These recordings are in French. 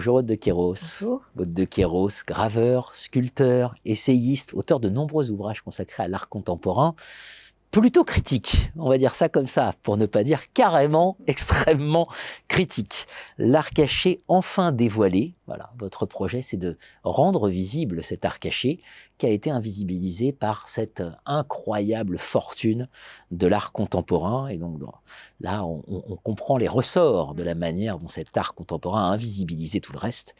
Bonjour Aude de Queyros. Bonjour. Aude de Queyros, graveur, sculpteur, essayiste, auteur de nombreux ouvrages consacrés à l'art contemporain, plutôt critique, on va dire ça comme ça, pour ne pas dire carrément, extrêmement critique. L'art caché enfin dévoilé, voilà, votre projet c'est de rendre visible cet art caché qui a été invisibilisé par cette incroyable fortune de l'art contemporain. Et donc là, on comprend les ressorts de la manière dont cet art contemporain a invisibilisé tout le reste.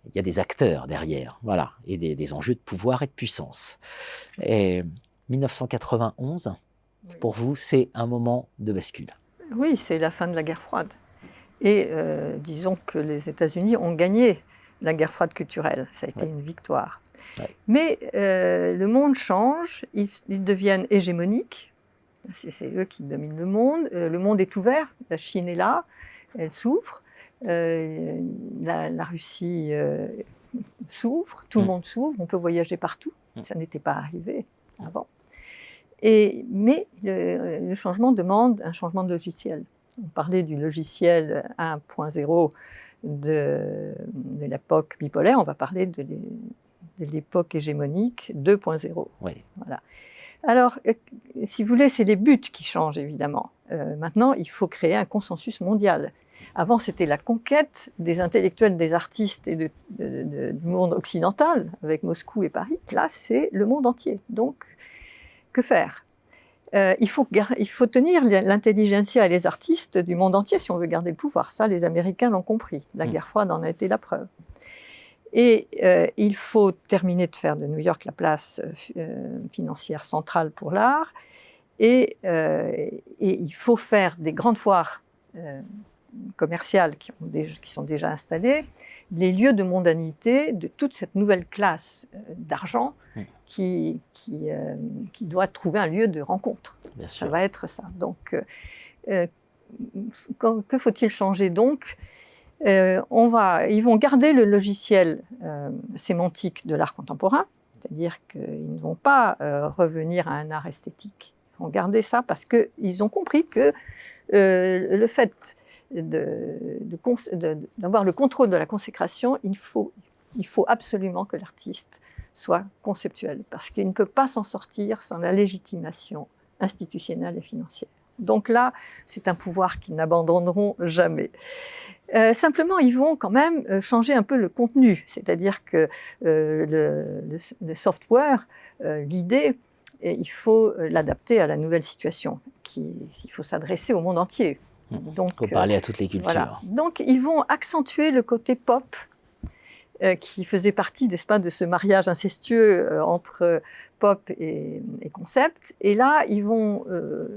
Il y a des acteurs derrière, voilà, et des enjeux de pouvoir et de puissance. Et 1991, pour vous, c'est un moment de bascule. Oui, c'est la fin de la guerre froide. Et disons que les États-Unis ont gagné la guerre froide culturelle. Ça a été une victoire. Ouais. Mais le monde change, ils deviennent hégémoniques. C'est eux qui dominent le monde. Le monde est ouvert, la Chine est là, elle s'ouvre. La Russie s'ouvre, tout le monde s'ouvre, on peut voyager partout. Ça n'était pas arrivé avant. Mais le changement demande un changement de logiciel. On parlait du logiciel 1.0 de l'époque bipolaire, on va parler de l'époque hégémonique 2.0. Oui. Voilà. Alors, si vous voulez, c'est les buts qui changent, évidemment. Maintenant, il faut créer un consensus mondial. Avant, c'était la conquête des intellectuels, des artistes et du monde occidental, avec Moscou et Paris. Là, c'est le monde entier. Donc, que faire ? Il faut tenir l'intelligentsia et les artistes du monde entier si on veut garder le pouvoir. Ça, les Américains l'ont compris. La guerre froide en a été la preuve. Et il faut terminer de faire de New York la place financière centrale pour l'art. Et il faut faire des grandes foires commerciales qui sont déjà installées, les lieux de mondanité de toute cette nouvelle classe d'argent qui doit trouver un lieu de rencontre. Bien sûr. Ça va être ça. Donc, que faut-il changer donc ? Ils vont garder le logiciel sémantique de l'art contemporain, c'est-à-dire qu'ils ne vont pas revenir à un art esthétique. Ils vont garder ça parce qu'ils ont compris que le fait d'avoir le contrôle de la consécration, il faut absolument que l'artiste soit conceptuel, parce qu'il ne peut pas s'en sortir sans la légitimation institutionnelle et financière. Donc là, c'est un pouvoir qu'ils n'abandonneront jamais. Simplement, ils vont quand même changer un peu le contenu, c'est-à-dire que le software, l'idée, il faut l'adapter à la nouvelle situation. Il faut s'adresser au monde entier. Donc, il faut parler à toutes les cultures. Voilà. Donc, ils vont accentuer le côté pop qui faisait partie, n'est-ce pas, de ce mariage incestueux entre pop et concept. Et là, ils vont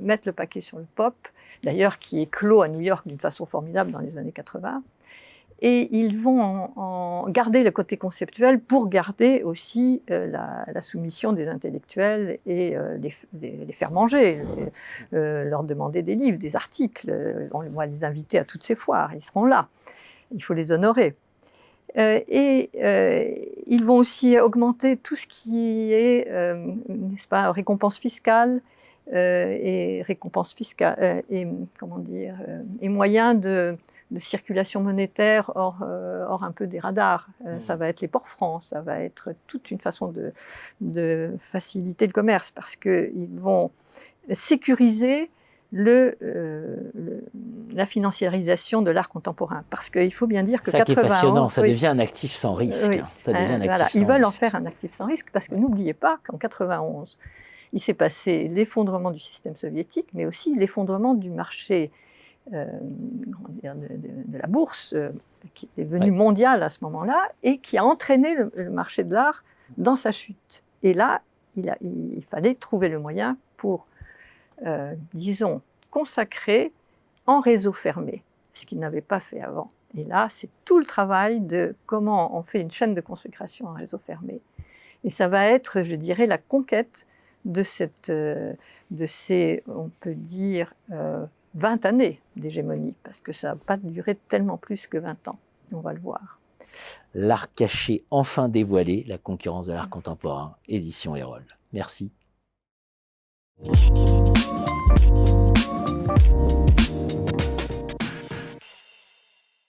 mettre le paquet sur le pop, d'ailleurs qui est clos à New York d'une façon formidable dans les années 80. Et ils vont en garder le côté conceptuel pour garder aussi la soumission des intellectuels et les faire manger, leur demander des livres, des articles. On va les inviter à toutes ces foires, ils seront là. Il faut les honorer. Ils vont aussi augmenter tout ce qui est, n'est-ce pas, récompense fiscale et moyens de circulation monétaire hors un peu des radars. Ça va être les ports francs, ça va être toute une façon de faciliter le commerce parce qu'ils vont sécuriser la financiarisation de l'art contemporain. Parce qu'il faut bien dire que 91... Ça qui est passionnant, ça devient un actif sans risque. Oui, ça devient un actif voilà. sans Ils veulent risque. en faire un actif sans risque parce que n'oubliez pas qu'en 91, il s'est passé l'effondrement du système soviétique, mais aussi l'effondrement du marché de la bourse qui est devenu mondial à ce moment-là et qui a entraîné le marché de l'art dans sa chute. Et là, il fallait trouver le moyen pour, disons, consacrer en réseau fermé, ce qu'ils n'avaient pas fait avant. Et là, c'est tout le travail de comment on fait une chaîne de consécration en réseau fermé. Et ça va être, je dirais, la conquête de ces, on peut dire, 20 années d'hégémonie, parce que ça n'a pas duré tellement plus que 20 ans. On va le voir. L'art caché enfin dévoilé, la concurrence de l'art contemporain, édition Erol. Merci.